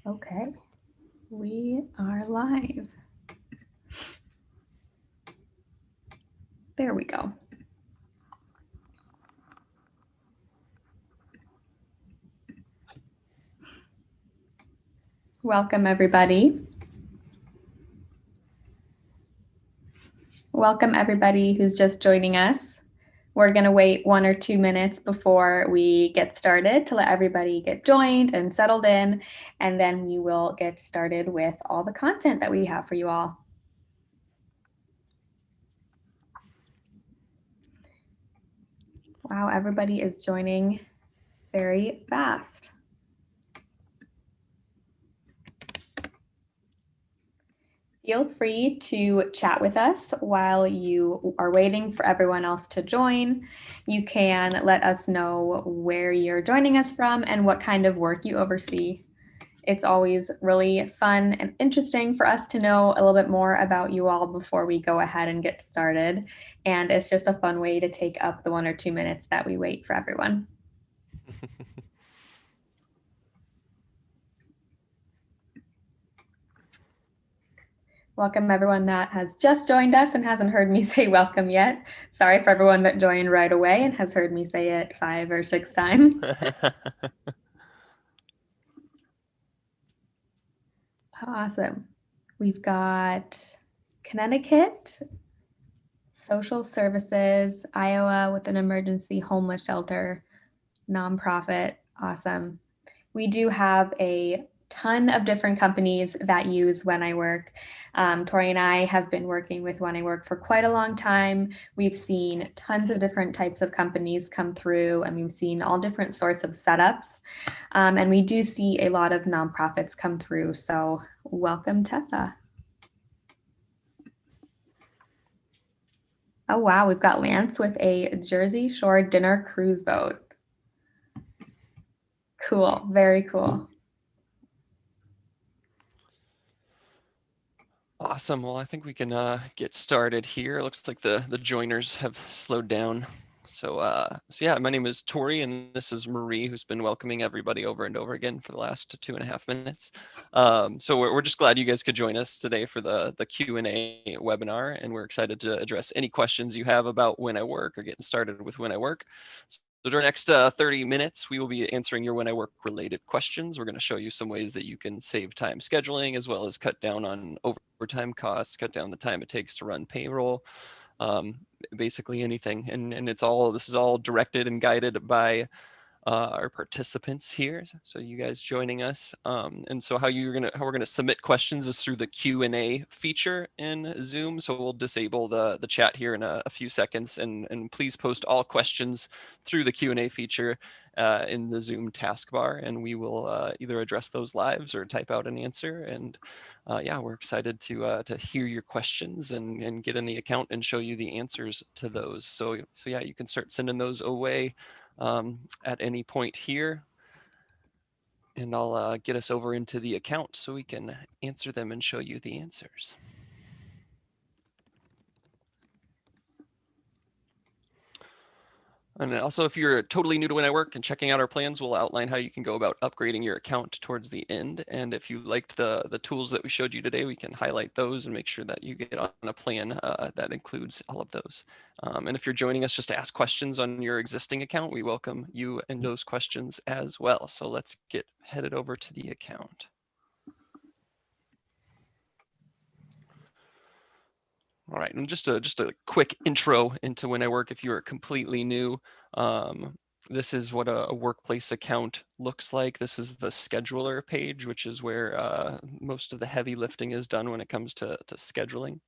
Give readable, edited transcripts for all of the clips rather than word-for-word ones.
Okay, we are live. There we go. Welcome, everybody. Welcome, everybody who's just joining us. We're going to wait 1 or 2 minutes before we get started to let everybody get joined and settled in, and then we will get started with all the content that we have for you all. Wow, everybody is joining very fast. Feel free to chat with us while you are waiting for everyone else to join. You can let us know where you're joining us from and what kind of work you oversee. It's always really fun and interesting for us to know a little bit more about you all before we go ahead and get started. And it's just a fun way to take up the 1 or 2 minutes that we wait for everyone. Welcome everyone that has just joined us and hasn't heard me say welcome yet. Sorry for everyone that joined right away and has heard me say it 5 or 6 times. Awesome. We've got Connecticut, social services, Iowa with an emergency homeless shelter, nonprofit. Awesome. We do have a ton of different companies that use When I Work. Tori and I have been working with When I Work for quite a long time. We've seen tons of different types of companies come through, and we've seen all different sorts of setups. And we do see a lot of nonprofits come through. So welcome, Tessa. Oh, wow. We've got Lance with a Jersey Shore dinner cruise boat. Cool. Very cool. Awesome. Well, I think we can get started here. It looks like the joiners have slowed down. So yeah, my name is Tori, and this is Marie, who's been welcoming everybody over and over again for the last 2.5 minutes. So we're just glad you guys could join us today for the Q&A webinar, and we're excited to address any questions you have about When I Work or getting started with When I Work. So during the next 30 minutes, we will be answering your When I Work related questions. We're going to show you some ways that you can save time scheduling, as well as cut down on overtime costs, cut down the time it takes to run payroll, basically anything. And this is all directed and guided by our participants here. So you guys joining us. And so how we're gonna submit questions is through the Q&A feature in Zoom. So we'll disable the chat here in a few seconds, and please post all questions through the Q&A feature in the Zoom taskbar, and we will either address those live or type out an answer. And yeah, we're excited to hear your questions and get in the account and show you the answers to those. So yeah, you can start sending those away at any point here, and I'll get us over into the account so we can answer them and show you the answers. And also, if you're totally new to When I Work and checking out our plans, we'll outline how you can go about upgrading your account towards the end. And if you liked the tools that we showed you today, we can highlight those and make sure that you get on a plan that includes all of those. And if you're joining us just to ask questions on your existing account, we welcome you and those questions as well. So let's get headed over to the account. All right, and just a quick intro into When I Work if you are completely new. This is what a workplace account looks like. This is the scheduler page, which is where most of the heavy lifting is done when it comes to scheduling.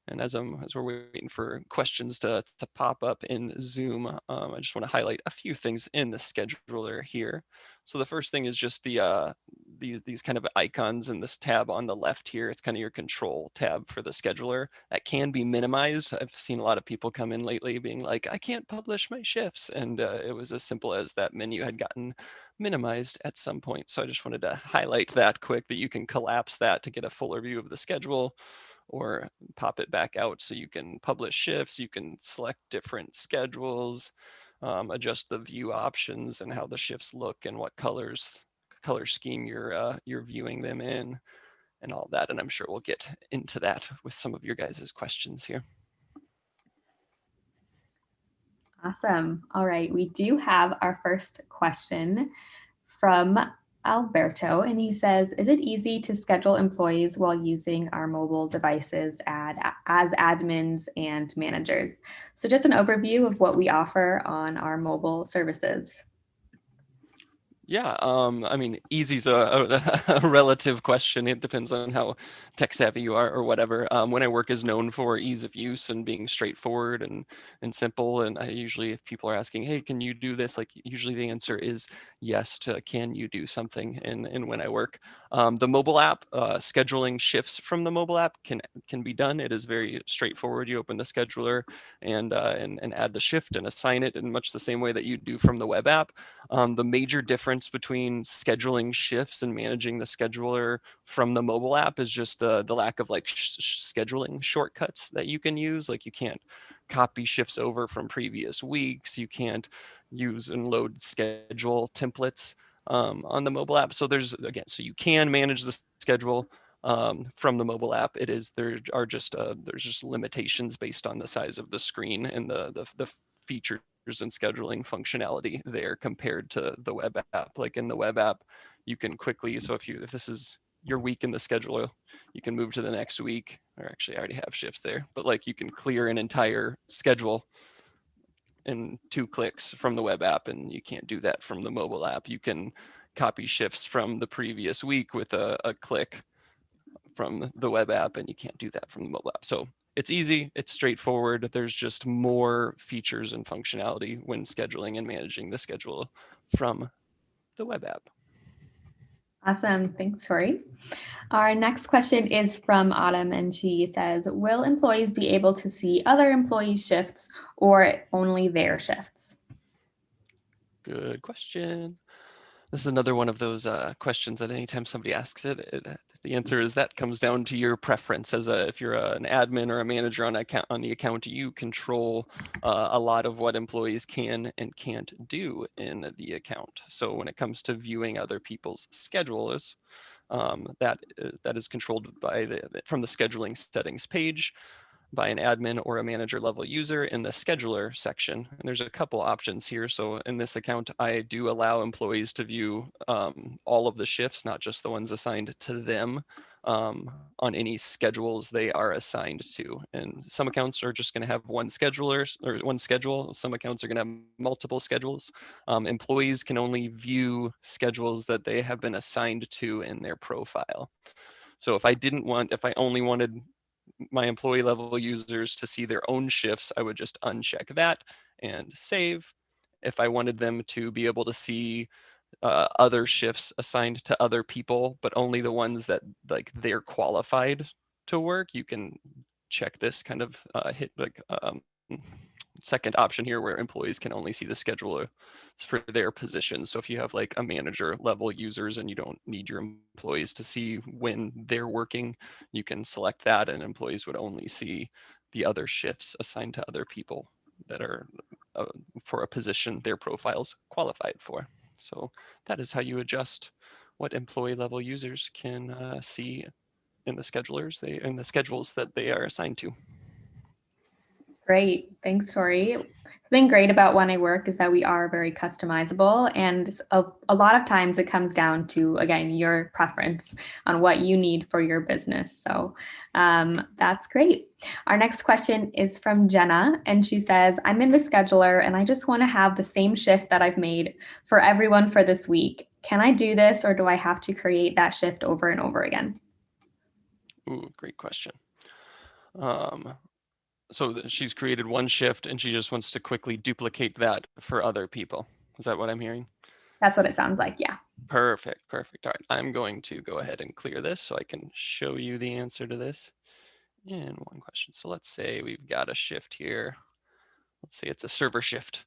And as we're waiting for questions to pop up in Zoom, I just want to highlight a few things in the scheduler here. So the first thing is just these kind of icons in this tab on the left here. It's kind of your control tab for the scheduler. That can be minimized. I've seen a lot of people come in lately being like, I can't publish my shifts. And it was as simple as that menu had gotten minimized at some point. So I just wanted to highlight that quick, that you can collapse that to get a fuller view of the schedule, or pop it back out so you can publish shifts. You can select different schedules, adjust the view options and how the shifts look and what colors color scheme you're viewing them in and all that. And I'm sure we'll get into that with some of your guys' questions here. Awesome. All right, we do have our first question from Alberto, and he says, is it easy to schedule employees while using our mobile devices as admins and managers? So just an overview of what we offer on our mobile services. Yeah, I mean, easy's a relative question. It depends on how tech savvy you are or whatever. When I work is known for ease of use and being straightforward and simple. And I usually, if people are asking, hey, can you do this? Like usually the answer is yes to can you do something in when I work. The mobile app, scheduling shifts from the mobile app can be done. It is very straightforward. You open the scheduler and add the shift and assign it in much the same way that you do from the web app. The major difference between scheduling shifts and managing the scheduler from the mobile app is just the lack of like scheduling shortcuts that you can use. Like you can't copy shifts over from previous weeks. You can't use and load schedule templates on the mobile app. So so you can manage the schedule from the mobile app. There's just limitations based on the size of the screen and the features and scheduling functionality there compared to the web app. Like in the web app, you can quickly, so if this is your week in the schedule, you can move to the next week, or actually I already have shifts there, but like you can clear an entire schedule in 2 clicks from the web app, and you can't do that from the mobile app. You can copy shifts from the previous week with a click from the web app, and you can't do that from the mobile app. So it's easy, it's straightforward. There's just more features and functionality when scheduling and managing the schedule from the web app. Awesome. Thanks, Tori. Our next question is from Autumn, and she says, will employees be able to see other employees' shifts or only their shifts? Good question. This is another one of those questions that anytime somebody asks the answer is that comes down to your preference. If you're an admin or a manager on the account, you control a lot of what employees can and can't do in the account. So when it comes to viewing other people's schedules, that is controlled from the scheduling settings page by an admin or a manager level user in the scheduler section. And there's a couple options here. So in this account, I do allow employees to view all of the shifts, not just the ones assigned to them on any schedules they are assigned to. And some accounts are just going to have one scheduler or one schedule. Some accounts are going to have multiple schedules. Employees can only view schedules that they have been assigned to in their profile. So if I only wanted my employee level users to see their own shifts, I would just uncheck that and save. If I wanted them to be able to see other shifts assigned to other people, but only the ones that like they're qualified to work, you can check this kind of hit like second option here where employees can only see the schedule for their position. So if you have like a manager level users and you don't need your employees to see when they're working, you can select that and employees would only see the other shifts assigned to other people that are for a position their profiles qualified for. So that is how you adjust what employee level users can see in the the schedules that they are assigned to. Great. Thanks, Tori. Something great about When I Work is that we are very customizable, and a lot of times it comes down to, again, your preference on what you need for your business. So that's great. Our next question is from Jenna, and she says, I'm in the scheduler and I just want to have the same shift that I've made for everyone for this week. Can I do this, or do I have to create that shift over and over again? Ooh, great question. So she's created one shift and she just wants to quickly duplicate that for other people. Is that what I'm hearing? That's what it sounds like. Yeah. Perfect, perfect. All right, I'm going to go ahead and clear this so I can show you the answer to this in one question. So let's say we've got a shift here. Let's say it's a server shift.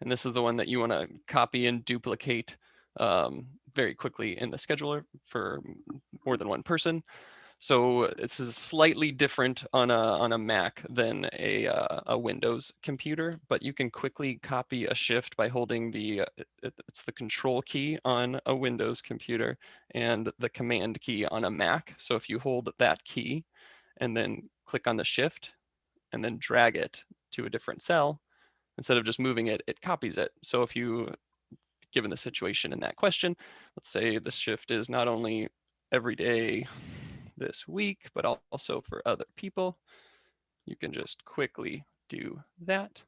And this is the one that you want to copy and duplicate very quickly in the scheduler for more than one person. So this is slightly different on a Mac than a Windows computer, but you can quickly copy a shift by holding it's the control key on a Windows computer and the command key on a Mac. So if you hold that key and then click on the shift and then drag it to a different cell, instead of just moving it, it copies it. So if you, given the situation in that question, let's say the shift is not only every day this week, but also for other people, you can just quickly do that.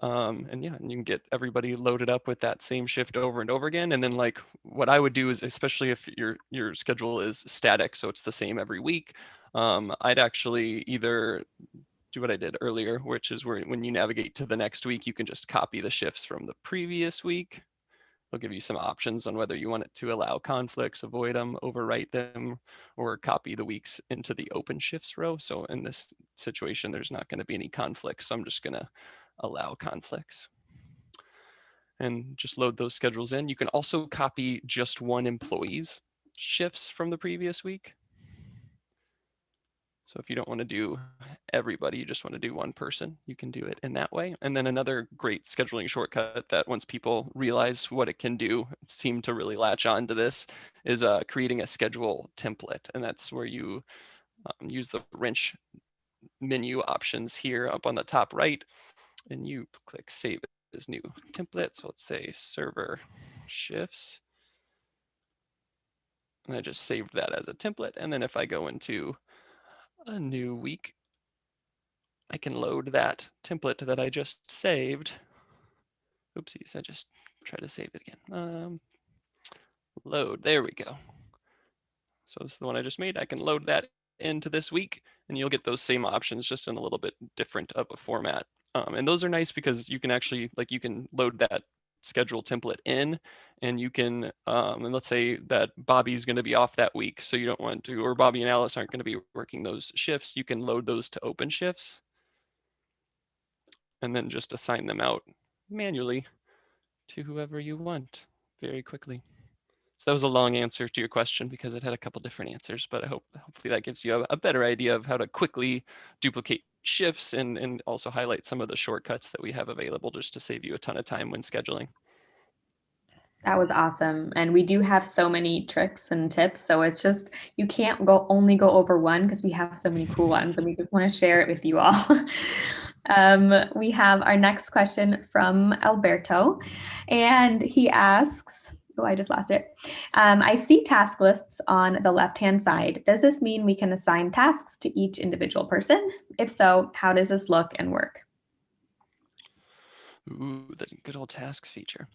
And yeah, and you can get everybody loaded up with that same shift over and over again. And then like what I would do is, especially if your schedule is static, so it's the same every week, I'd actually either do what I did earlier, which is where when you navigate to the next week, you can just copy the shifts from the previous week. It'll give you some options on whether you want it to allow conflicts, avoid them, overwrite them, or copy the weeks into the Openshifts row. So in this situation, there's not going to be any conflicts. So I'm just going to allow conflicts and just load those schedules in. You can also copy just one employee's shifts from the previous week. So if you don't want to do everybody, you just want to do one person, you can do it in that way. And then another great scheduling shortcut that once people realize what it can do, seem to really latch on to this, is creating a schedule template. And that's where you use the wrench menu options here up on the top right, and you click save as new template. So let's say server shifts. And I just saved that as a template. And then if I go into a new week, I can load that template that I just saved. Oopsies, I just tried to save it again. Load, there we go. So this is the one I just made. I can load that into this week and you'll get those same options just in a little bit different of a format. And those are nice because you can actually, like you can load that schedule template in and you can, and let's say that Bobby's going to be off that week. So you don't want to, or Bobby and Alice aren't going to be working those shifts. You can load those to Openshifts and then just assign them out manually to whoever you want very quickly. So that was a long answer to your question because it had a couple different answers, but hopefully that gives you a better idea of how to quickly duplicate shifts and also highlight some of the shortcuts that we have available just to save you a ton of time when scheduling. That was awesome. And we do have so many tricks and tips. So it's just, you can't only go over one because we have so many cool ones and we just want to share it with you all. We have our next question from Alberto. And he asks, oh, I just lost it. I see task lists on the left-hand side. Does this mean we can assign tasks to each individual person? If so, how does this look and work? Ooh, the good old tasks feature.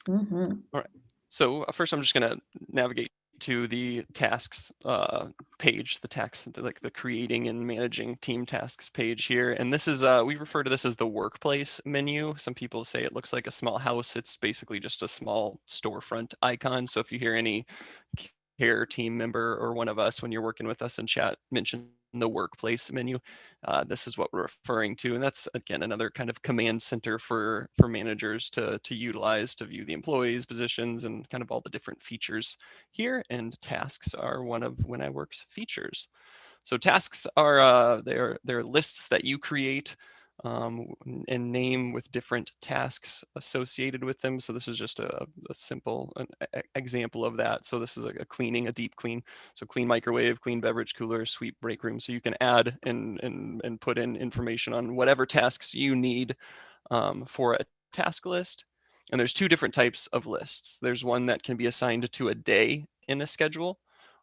Mm-hmm. All right. So first I'm just going to navigate to the tasks page, the tasks, like the creating and managing team tasks page here. And this is, we refer to this as the workplace menu. Some people say it looks like a small house. It's basically just a small storefront icon. So if you hear any care team member or one of us when you're working with us in chat mention the workplace menu, this is what we're referring to. And that's, again, another kind of command center for managers to utilize to view the employees, positions, and kind of all the different features here. And tasks are one of When I Work's features. So tasks are they're lists that you create and name with different tasks associated with them. So this is just a simple example of that. So this is a cleaning, a deep clean. So clean microwave, clean beverage cooler, sweep break room. So you can add and put in information on whatever tasks you need for a task list. And there's two different types of lists. There's one that can be assigned to a day in a schedule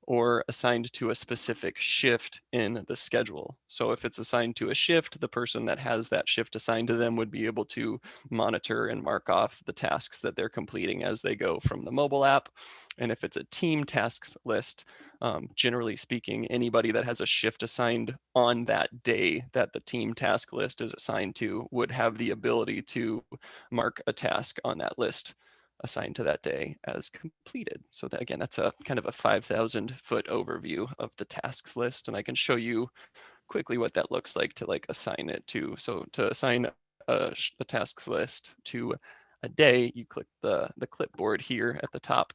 or assigned to a specific shift in the schedule. So if it's assigned to a shift, the person that has that shift assigned to them would be able to monitor and mark off the tasks that they're completing as they go from the mobile app. And if it's a team tasks list, generally speaking, anybody that has a shift assigned on that day that the team task list is assigned to would have the ability to mark a task on that list assigned to that day as completed. So that, again, that's a kind of a 5,000-foot overview of the tasks list. And I can show you quickly what that looks like to like assign it to. So to assign a tasks list to a day, you click the clipboard here at the top.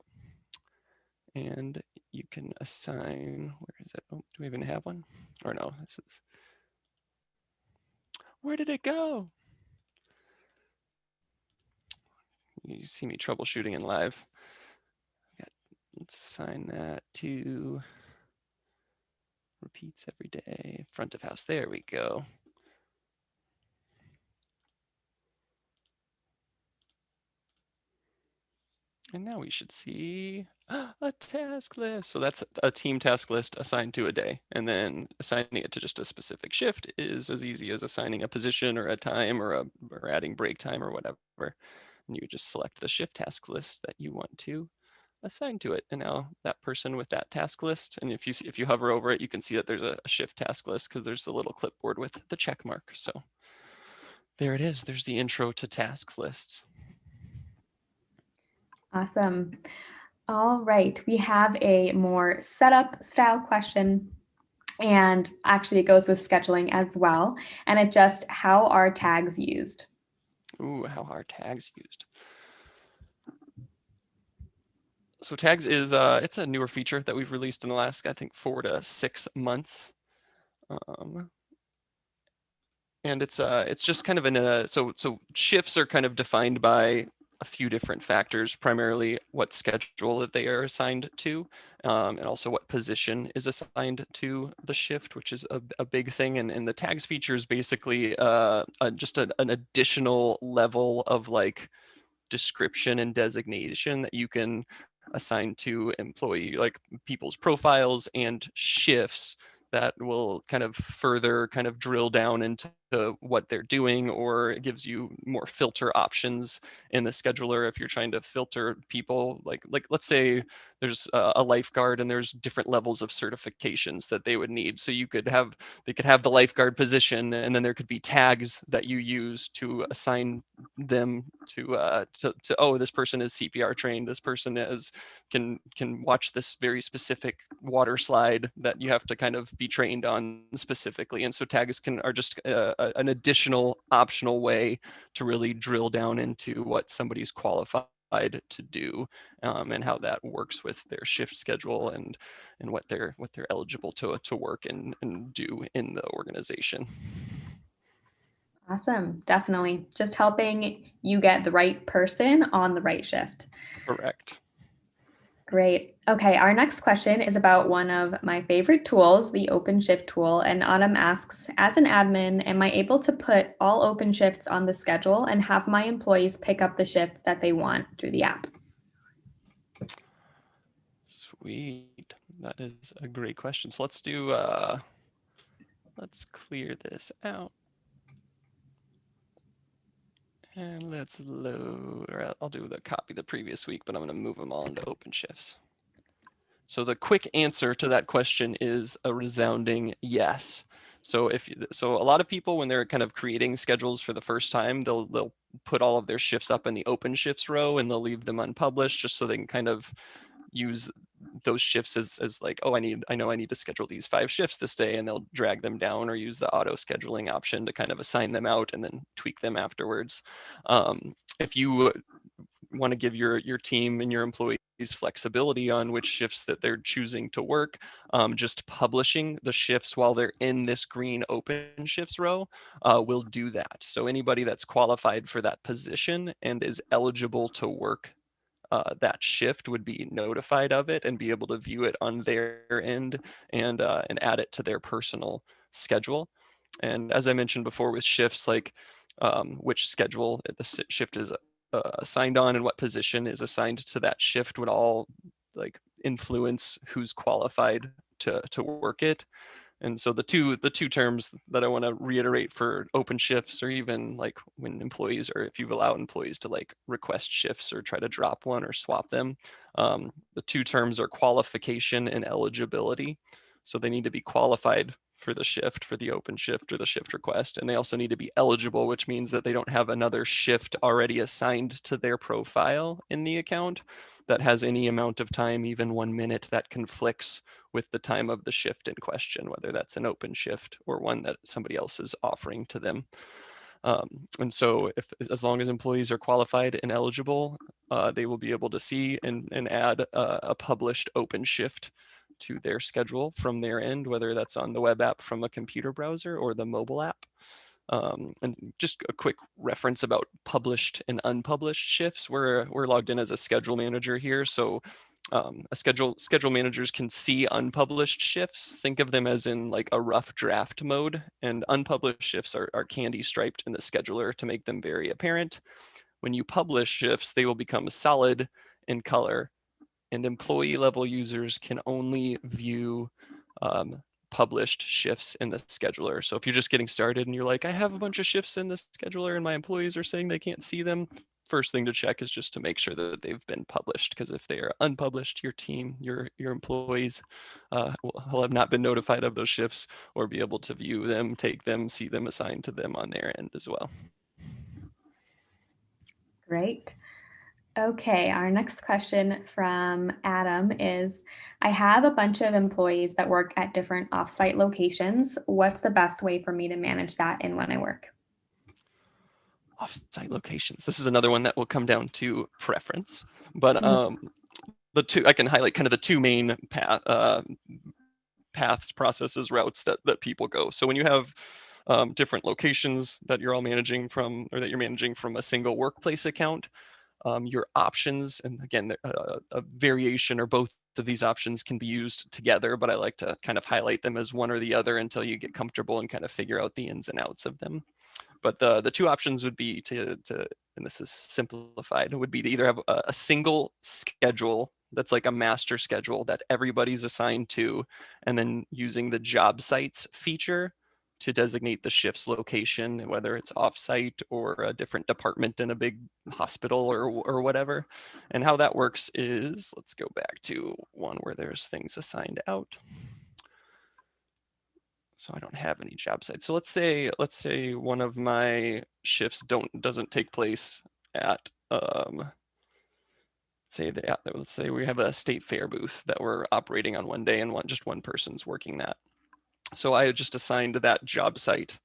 And you can assign, where is it? Oh, do we even have one? Or no, this is, where did it go? You see me troubleshooting in live. Let's assign that to repeats every day, front of house. There we go. And now we should see a task list. So that's a team task list assigned to a day. And then assigning it to just a specific shift is as easy as assigning a position or a time or adding break time or whatever. And you just select the shift task list that you want to assign to it. And now that person with that task list, and if you hover over it, you can see that there's a shift task list because there's the little clipboard with the check mark. So there it is. There's the intro to tasks lists. Awesome. All right, we have a more setup style question, and actually it goes with scheduling as well. And it just, how are tags used? Ooh, how are tags used? So tags is it's a newer feature that we've released in the last, I think, 4 to 6 months. And it's just kind of in a, so shifts are kind of defined by a few different factors, primarily what schedule that they are assigned to, and also what position is assigned to the shift, which is a big thing. And the tags feature is basically just an additional level of like description and designation that you can assign to employee, like people's profiles and shifts that will kind of further kind of drill down into what they're doing, or it gives you more filter options in the scheduler if you're trying to filter people. Like let's say there's a lifeguard and there's different levels of certifications that they would need. So they could have the lifeguard position, and then there could be tags that you use to assign them to oh, this person is CPR trained, this person is can watch this very specific water slide that you have to kind of be trained on specifically. And so tags are just an additional optional way to really drill down into what somebody's qualified to do, and how that works with their shift schedule and what they're eligible to work and do in the organization. Awesome, definitely. Just helping you get the right person on the right shift. Correct. Great. Okay, our next question is about one of my favorite tools, the Openshift tool. And Autumn asks, as an admin, am I able to put all Openshifts on the schedule and have my employees pick up the shift that they want through the app? Sweet. That is a great question. So let's clear this out. And let's load, or I'll do the copy the previous week, but I'm going to move them all into Openshifts. So the quick answer to that question is a resounding yes. So so a lot of people, when they're kind of creating schedules for the first time, they'll put all of their shifts up in the Openshifts row and they'll leave them unpublished just so they can kind of use those shifts as like, oh, I know I need to schedule these 5 shifts this day, and they'll drag them down or use the auto scheduling option to kind of assign them out and then tweak them afterwards. If you want to give your team and your employees flexibility on which shifts that they're choosing to work, just publishing the shifts while they're in this green open shifts row will do that. So anybody that's qualified for that position and is eligible to work that shift would be notified of it and be able to view it on their end and add it to their personal schedule. And as I mentioned before with shifts, like which schedule the shift is assigned on and what position is assigned to that shift would all like influence who's qualified to work it. And so the two terms that I want to reiterate for open shifts, or even like when employees, or if you've allowed employees to like request shifts or try to drop one or swap them, the two terms are qualification and eligibility. So they need to be qualified for the shift, for the open shift or the shift request. And they also need to be eligible, which means that they don't have another shift already assigned to their profile in the account that has any amount of time, even 1 minute, that conflicts with the time of the shift in question, whether that's an open shift or one that somebody else is offering to them. And so as long as employees are qualified and eligible, they will be able to see and add a published Openshift to their schedule from their end, whether that's on the web app from a computer browser or the mobile app. And just a quick reference about published and unpublished shifts. We're logged in as a schedule manager here, so schedule managers can see unpublished shifts. Think of them as in like a rough draft mode, and unpublished shifts are candy striped in the scheduler to make them very apparent. When you publish shifts, they will become solid in color, and employee level users can only view published shifts in the scheduler. So if you're just getting started and you're like, I have a bunch of shifts in this scheduler and my employees are saying they can't see them, first thing to check is just to make sure that they've been published, because if they are unpublished, your team, your employees will have not been notified of those shifts or be able to view them, take them, see them assigned to them on their end as well. Great. Okay, our next question from Adam is, I have a bunch of employees that work at different offsite locations. What's the best way for me to manage that in when I work? Offsite locations. This is another one that will come down to preference, but Mhm. the two, I can highlight kind of the two main paths, processes, routes that people go. So when you have different locations that you're all managing from, or that you're managing from a single workplace account, your options, and again, a variation or both of these options can be used together, but I like to kind of highlight them as one or the other until you get comfortable and kind of figure out the ins and outs of them. But the two options would be to and this is simplified, would be to either have a single schedule that's like a master schedule that everybody's assigned to, and then using the job sites feature to designate the shift's location, whether it's offsite or a different department in a big hospital or whatever. And how that works is, let's go back to one where there's things assigned out. So I don't have any job sites. So let's say one of my shifts doesn't take place at let's say we have a state fair booth that we're operating on one day, and just one person's working that. So I just assigned that job site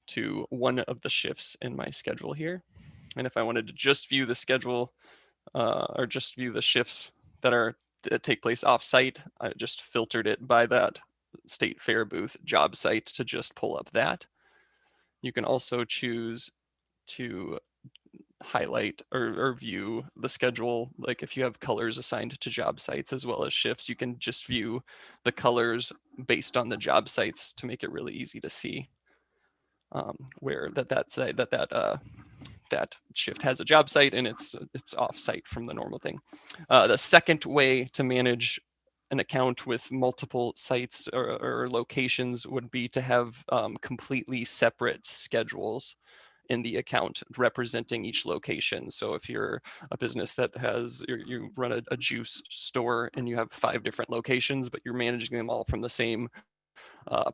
to one of the shifts in my schedule here. And if I wanted to just view the schedule or just view the shifts that take place off site, I just filtered it by that state fair booth job site to just pull up that. You can also choose to highlight or view the schedule. Like if you have colors assigned to job sites as well as shifts, you can just view the colors based on the job sites to make it really easy to see where that shift has a job site and it's off site from the normal thing. The second way to manage an account with multiple sites or locations would be to have completely separate schedules in the account representing each location. So if you're a business that you run a juice store and you have 5 different locations, but you're managing them all from the same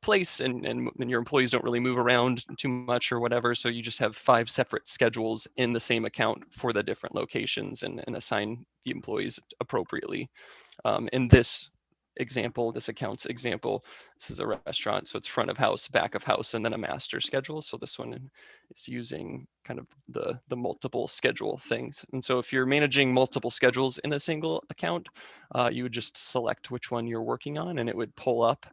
place, and your employees don't really move around too much or whatever, so you just have 5 separate schedules in the same account for the different locations and assign the employees appropriately. In this account's example, this is a restaurant, so it's front of house, back of house, and then a master schedule. So this one is using kind of the multiple schedule things. And so if you're managing multiple schedules in a single account, you would just select which one you're working on, and it would pull up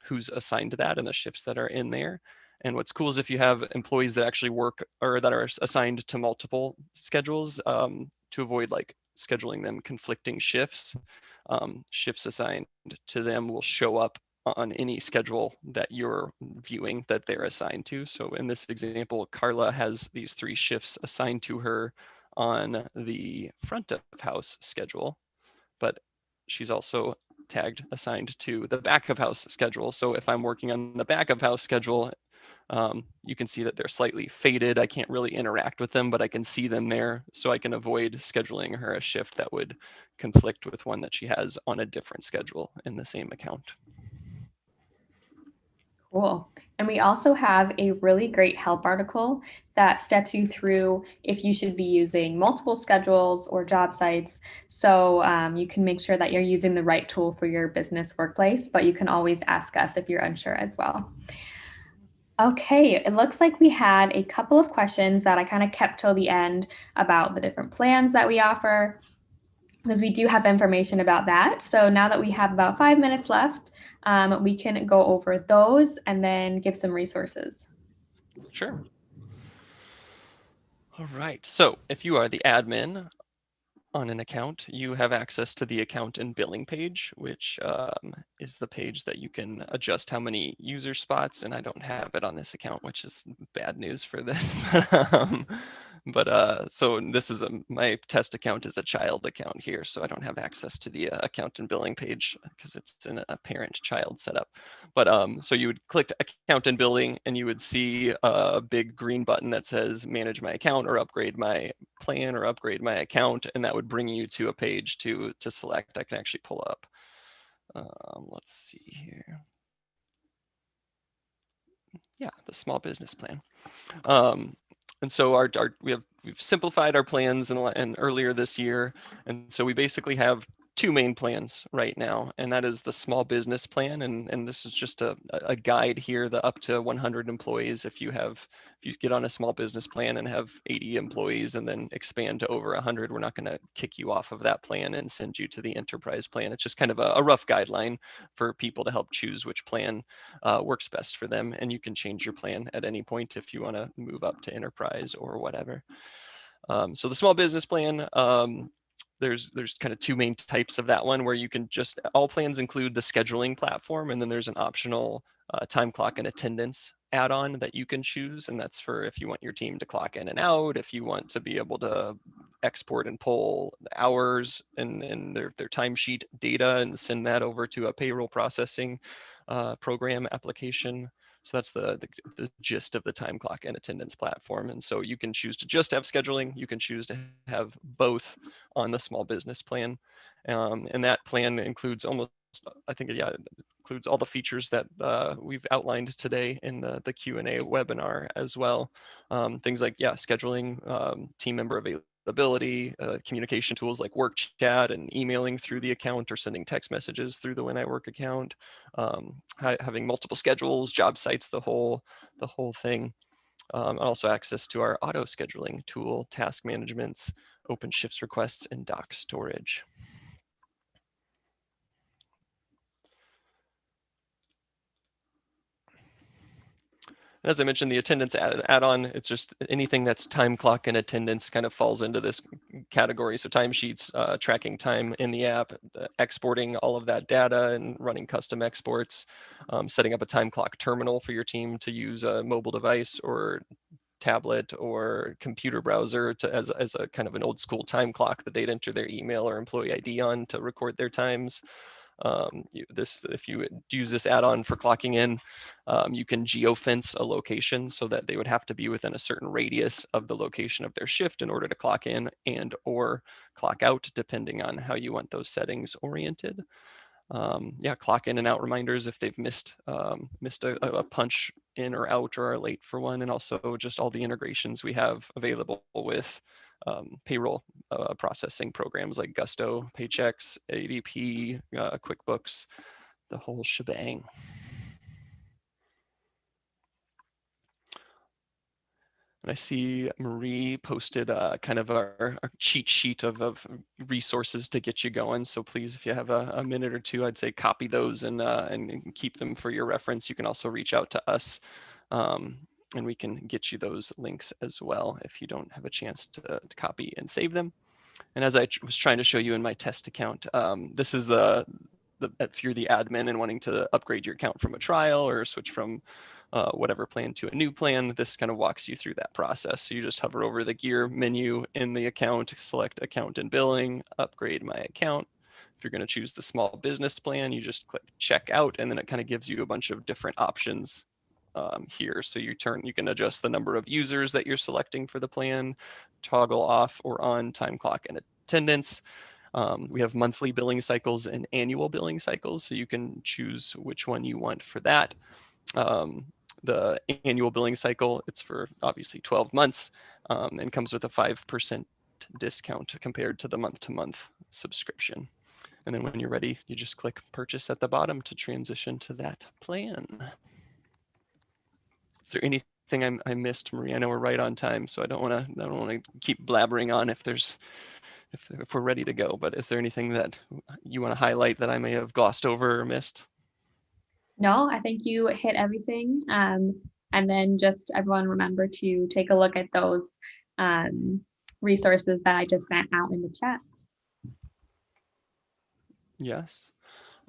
who's assigned to that and the shifts that are in there. And what's cool is if you have employees that actually work or that are assigned to multiple schedules, to avoid like scheduling them conflicting shifts, shifts assigned to them will show up on any schedule that you're viewing that they're assigned to. So in this example, Carla has these 3 shifts assigned to her on the front of house schedule, but she's also tagged assigned to the back of house schedule. So if I'm working on the back of house schedule, you can see that they're slightly faded. I can't really interact with them, but I can see them there. So I can avoid scheduling her a shift that would conflict with one that she has on a different schedule in the same account. Cool. And we also have a really great help article that steps you through if you should be using multiple schedules or job sites. So you can make sure that you're using the right tool for your business workplace, but you can always ask us if you're unsure as well. Okay, it looks like we had a couple of questions that I kind of kept till the end about the different plans that we offer, because we do have information about that. So now that we have about 5 minutes left, we can go over those and then give some resources. Sure. All right. So if you are the admin on an account, you have access to the account and billing page, which is the page that you can adjust how many user spots. And I don't have it on this account, which is bad news for this. So this is my test account is a child account here, so I don't have access to the account and billing page because it's in a parent-child setup. But so you would click account and billing, and you would see a big green button that says manage my account or upgrade my plan or upgrade my account, and that would bring you to a page to select. I can actually pull up. Let's see here. Yeah, the small business plan. Um, and so we've simplified our plans and earlier this year, and so we basically have two main plans right now, and that is the small business plan, and this is just a guide here, the up to 100 employees. If you get on a small business plan and have 80 employees and then expand to over 100, we're not going to kick you off of that plan and send you to the enterprise plan. It's just kind of a rough guideline for people to help choose which plan works best for them. And you can change your plan at any point if you want to move up to enterprise or whatever. So the small business plan, there's kind of two main types of that one, where you can just, all plans include the scheduling platform, and then there's an optional time clock and attendance add-on that you can choose, and that's for if you want your team to clock in and out, if you want to be able to export and pull hours and their timesheet data and send that over to a payroll processing program application. So that's the gist of the time clock and attendance platform. And so you can choose to just have scheduling. You can choose to have both on the small business plan. And that plan includes almost, I think, yeah, it includes all the features that we've outlined today in the Q&A webinar as well. Things like, yeah, scheduling, team member availability, communication tools like work chat and emailing through the account or sending text messages through the When I Work account, having multiple schedules, job sites, the whole thing. Also access to our auto scheduling tool, task managements, Openshifts requests, and doc storage. As I mentioned, the attendance add-on, it's just anything that's time clock and attendance kind of falls into this category. So timesheets, tracking time in the app, exporting all of that data and running custom exports, setting up a time clock terminal for your team to use a mobile device or tablet or computer browser as a kind of an old school time clock that they'd enter their email or employee ID on to record their times. If you use this add-on for clocking in, you can geofence a location so that they would have to be within a certain radius of the location of their shift in order to clock in and or clock out, depending on how you want those settings oriented. Yeah, clock in and out reminders if they've missed a punch in or out or are late for one, and also just all the integrations we have available with payroll processing programs like Gusto, Paychex, ADP, QuickBooks, the whole shebang. And I see Marie posted kind of our cheat sheet of resources to get you going. So please, if you have a minute or two, I'd say copy those and keep them for your reference. You can also reach out to us and we can get you those links as well if you don't have a chance to copy and save them. And as I was trying to show you in my test account, this is if you're the admin and wanting to upgrade your account from a trial or switch from whatever plan to a new plan, this kind of walks you through that process. So you just hover over the gear menu in the account, select account and billing, upgrade my account. If you're going to choose the small business plan, you just click check out, and then it kind of gives you a bunch of different options here. So you can adjust the number of users that you're selecting for the plan, toggle off or on time clock and attendance. We have monthly billing cycles and annual billing cycles, so you can choose which one you want for that. The annual billing cycle, it's for obviously 12 months and comes with a 5% discount compared to the month-to-month subscription. And then when you're ready, you just click purchase at the bottom to transition to that plan. Is there anything I missed, Marie? I know we're right on time, so I don't want to keep blabbering on if we're ready to go. But is there anything that you want to highlight that I may have glossed over or missed? No, I think you hit everything. And then just everyone remember to take a look at those resources that I just sent out in the chat. Yes.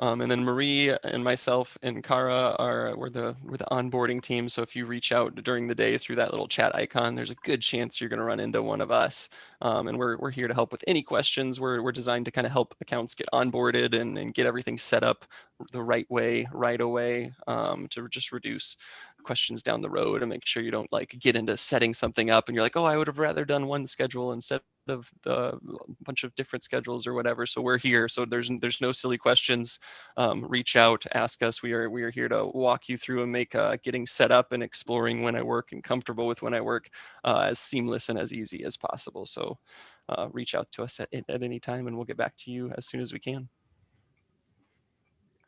And then Marie and myself and Kara we're the onboarding team. So if you reach out during the day through that little chat icon, there's a good chance you're going to run into one of us. And we're here to help with any questions. We're designed to kind of help accounts get onboarded and get everything set up the right way, right away, to just reduce questions down the road and make sure you don't like get into setting something up and you're like, oh, I would have rather done one schedule instead of a bunch of different schedules or whatever. So we're here. So there's no silly questions. Reach out, ask us. We are here to walk you through and make getting set up and exploring when I work and comfortable with when I work as seamless and as easy as possible. So reach out to us at any time and we'll get back to you as soon as we can.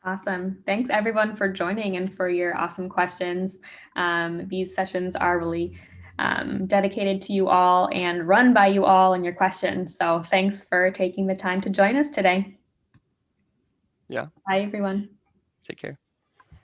Awesome. Thanks everyone for joining and for your awesome questions. These sessions are really dedicated to you all and run by you all and your questions. So thanks for taking the time to join us today. Yeah. Bye, everyone. Take care.